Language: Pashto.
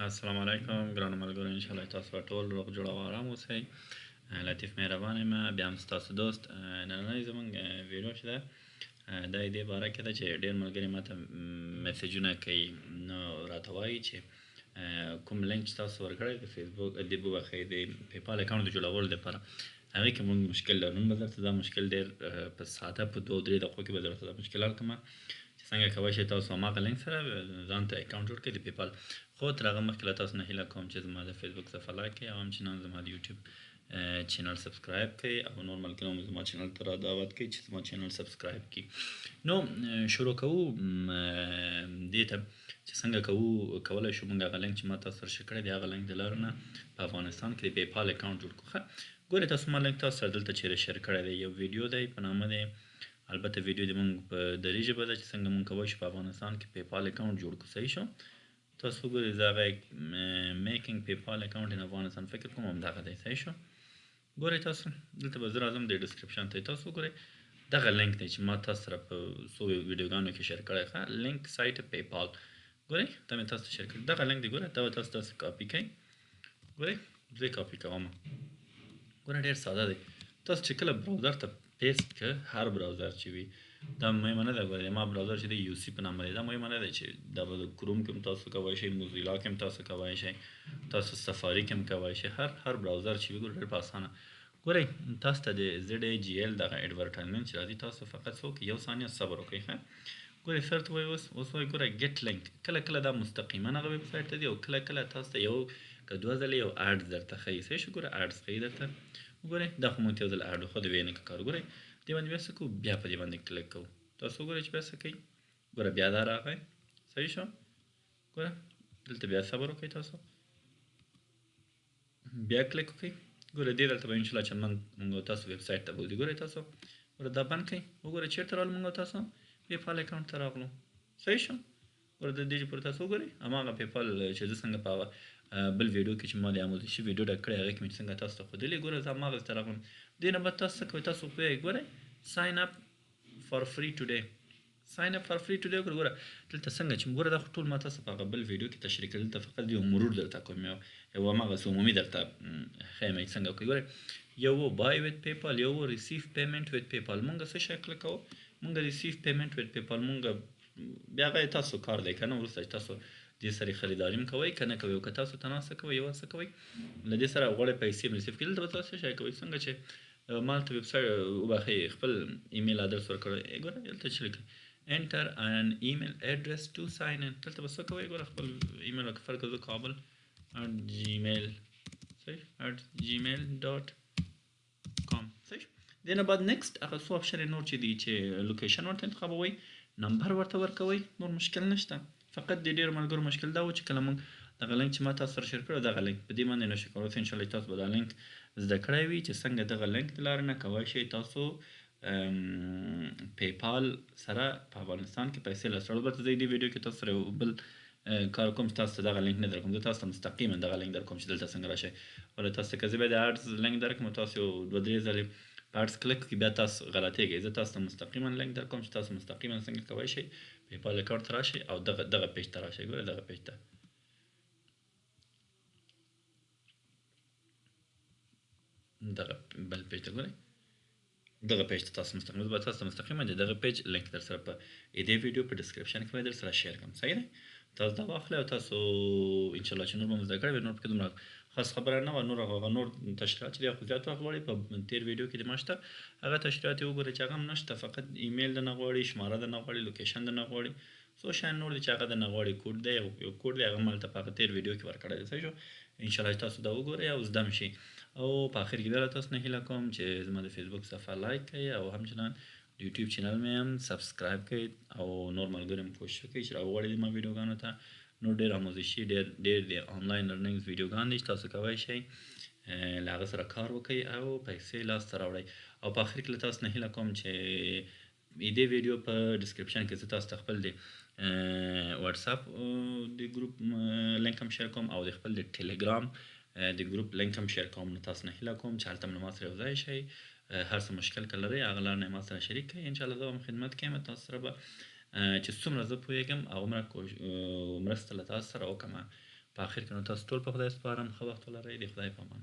السلام علیکم ګرانو ملګرو، انشاءالله تاسو به ټول روغ جوړ او ارام اوسئ. لطیف مهربان یم. بیا هم ستاسو دوست. نننۍ زموږ ویډیو چې ده دا د دې باره کې ده چې ډېر ملګري ماته میسیجونه کوي، نو راته وایي چې کوم لینک چې تاسو ورکړی د فیسبوک د وبخښئ د پیپال اکاونټ د جوړولو دپاره، هغې کې موږ مشکل لرو. نن به درته دا مشکل ډېر په ساده په 2-3 دقیقو کې به درته دا مشکل حل کړم چې څنګه کولی شئ تاسو هماغه لینک سره ځان ته اکاونټ جوړ کړئ د پیپال. خو تر هغه مخکې له تاسو نه هیله کوم چې زما د فیسبوک صفحه لایک کړئ او همچنان زما د یوټیوب چینل سبسکرایب کړئ او نور ملګرو هم زما چینل ته را دعوت کړئ چې زما چینل سبسکرایب کړي. نو شروع کوو دې ته چې څنګه کولی شو موږ هغه لینک چې ما تاسو سره شیر کړی دی هغه لینک د لارې نه په افغانستان کې د پیپال اکاونټ جوړ کړو. ښه ګورئ تاسو ما لینک تاسو سره دلته چیرې شیر کړی دی، یو ویډیو دی په نامه دی، البته ویډیو د موږ په دري ژبه ده چې څنګه موږ کولی شو په افغانستان کې پیپال اکاونټ جوړ کړو. صحیح شو؟ تاسو وګورئ زه هغه میکینګ پیپال اکاونټ ان افغانستان فکر کوم همدغه دی. صحیح شو؟ ګورئ تاسو دلته به زه راځم د ډسکرپشن ته، تاسو وګورئ دغه لینک دی چې ما تاسو سره په څو ویډیوګانو کې شیر کړی. ښه لینک سایټ پیپال ګورئ دا مې تاسو ته شیر کړی، دغه لینک دی. ګورئ دا به تاسو داسې کاپي کوئ. ګورئ زه یې کاپي کوم. ګورئ ډېر ساده دی. تاسو چې کله براوزر ته پیسټ کړه، هر براوزر چې وي دا مهمه نه ده. ګورئ ما براوزر چې دی یو سی په نامه دی، دا مهمه نه ده چې دا به کروم کې هم تاسو کولی شئ، موزیلا کې هم تاسو کولی شئ، تاسو سفاري کې هم کولی شئ، هر براوزر چې وي ګورئ ډېر په اسانه. ګورئ تاسو ته د ZAGL دغه ایډورټایزمنټ چې راځي تاسو فقط څوک یو ثانیه صبر وکړئ. ښه ګورئ سر ته وایي اوس وایي ګوره ګیټ لینک، کله کله دا مستقیما هغه ویب سایټ ته ځي او کله تاسو ته یو که دوه ځلې یو اډز درته ښیي. صحیح شو؟ ګوره اډز ښیي درته. وګورئ دا خو مونږ ته یو ځل اډ وښود ویې نه کار. ګورئ دې باندې بیا څه کوو، بیا په دې باندې کلیک کوو. تاسو وګورئ چې بیا څه کوي. ګوره بیا دا راغی. صحیح شو؟ ګوره دلته بیا صبر وکړئ، تاسو بیا کلیک وکړئ. ګوره دې دلته به انشاءالله چندان مونږ تاسو ویب سایټ ته بوځي. ګورئ تاسو ګوره دا بند کړئ. وګورئ چېرته راغلو مونږ تاسو پیپال اکاونټ ته راغلو. صحیح شو؟ ګوره د دې پورې تاسو وګورئ هماغه پیپال چې زه څنګه په بل ویډیو کې چې ما د آموزشي ویډیو ډک کړی هغې کې مې څنګه تاسو ته ښودلې. ګوره زه هماغسې ته راغلم. دې نه بعد تاسو څه کوئ، تاسو پوهېږئ. ګورئ ساین اپ فار فري ټوډے، ساین اپ فار فري ټوډے. ګوره دلته څنګه چې ګوره دا خو ټول ما تاسو په هغه بل ویډیو کې تشریح کړل، دلته فقط یو مرور درته کوم، یو هماغسې عمومي درته ښیم چې څنګه وکړئ. ګورئ یو و بای ویت پیپال، یو و ریسیو پیمنټ ویت پیپال. مونږ څه شی کلیک کوو، مونږ ریسیو پیمنټ ویت پیپال. مونږ بیا هغه تاسو کار دی که نه، وروسته چې تاسو دې سره خریداري هم کوئ که نه کوئ، او که تاسو تناسه کوئ یو څه کوئ له دې سره غواړئ پیسې هم ریسیو کړئ، دلته به تاسو څه شی کوئ، څنګه چې ما هلته ویب سایټ وبخښئ خپل ایمیل ادرس ورکړی. ګوره دلته چې لیکئ انټر ان ایمیل اډرس ټو ساین ان، دلته به څه کوئ. ګوره خپل ایمیل ورکړئ، فرض کړه زه کابل @gmail صحیح @gmail.com. صحیح. دې نه بعد نیکسټ هغه څو اپشن نور چې دي چې لوکیشن ورته انتخابوئ، نمبر ورته ورکوئ، نور مشکل نشته. فقط د ډېرو ملګرو مشکل دا و چې کله موږ دغه لینک چې ما تاسو سره شیر کړی دغه لینک په دې باندې نشئ کولی. انشاءالله تاسو به دا لینک زده کړی وي چې څنګه دغه لینک د لارې نه کولی شئ تاسو پیپال سره په افغانستان کې پیسې لاسته راوړئ. البته زه دې ویډیو کې تاسو سره یو بل کار کوم چې تاسو ته دغه لینک نه درکوم، زه تاسو ته مستقیما دغه لینک درکوم چې دلته څنګه راشئ. ولی تاسو ته که زه بیا د اډز لینک درکړم او تاسو یو 2-3 ځلې په اډز کلیک کړئ بیا تاسو غلطېږئ. زه تاسو ته مستقیما لینک درکوم چې تاسو مستقیما څنګه کولی شئ پیپال اکاونټ ته راشئ او دغه پیج ته راشئ. ګوره دغه پیج ته دغه بل پیج ته ګورئ، دغه پیج ته تاسو مستقیما، زه به تاسو ته مستقیما د دغه پیج لینک در سره په دې ویډیو په ډسکرپشن کې به در سره شیر کړم. صحیح دی؟ تاسو دا واخلئ او تاسو انشاءالله چې نور به مو زده کړی وي، نور پکې دومره خاص خبره نه وه. نور تشریحات چې دی خو زیات وخت غواړي. په تېر ویډیو کې د ما شته هغه تشریحات یې وګورئ چې هغه هم نشته، فقط ایمیل درنه غواړي، شماره درنه غواړي، لوکیشن درنه غواړي، څو شیان نور دي چې هغه درنه غواړي. کوډ دی، یو کوډ دی، هغه هم هلته په هغه تېر ویډیو کې ورکړی دی. صحیح شو؟ انشاءالله چې تاسو دا وګورئ او زده م شي. او په آخر کې بیا له تاسو نه هیله کوم چې زما د فیسبوک صفحه لایک کړئ او همچنان د یوټیوب چینل مې هم سبسکرایب کړئ او نور ملګري هم کوشش وکړئ چې راوغواړئ زما ویډیوګانو ته. نور ډېر آموزشي ډېر د آنلاین لرنینګز ویډیوګان دي چې تاسو کولی شئ له هغه سره کار وکړئ او پیسې لاسته راوړئ. او په آخر کې له تاسو نه هیله کوم چې دې ویډیو په ډسکرپشن کې زه تاسو ته خپل د واتساپ د ګروپ لینک هم شیر کوم او د خپل د ټیلیګرام د ګروپ لینک هم شیر کوم. نو تاسو نه هیله کوم چې هلته له ما سره یوځای شئ، هر څه مشکل که لرئ هغه لار نه ما سره شریک کړئ. انشاءالله زه به هم خدمت کوم تاسو سره به چې څومره زه پوهېږم هغومره مرسته له تاسو سره وکړم. په اخر کې نو تاسو ټول په خدای سپارم. ښه وخت ولرئ. د خدای په امان.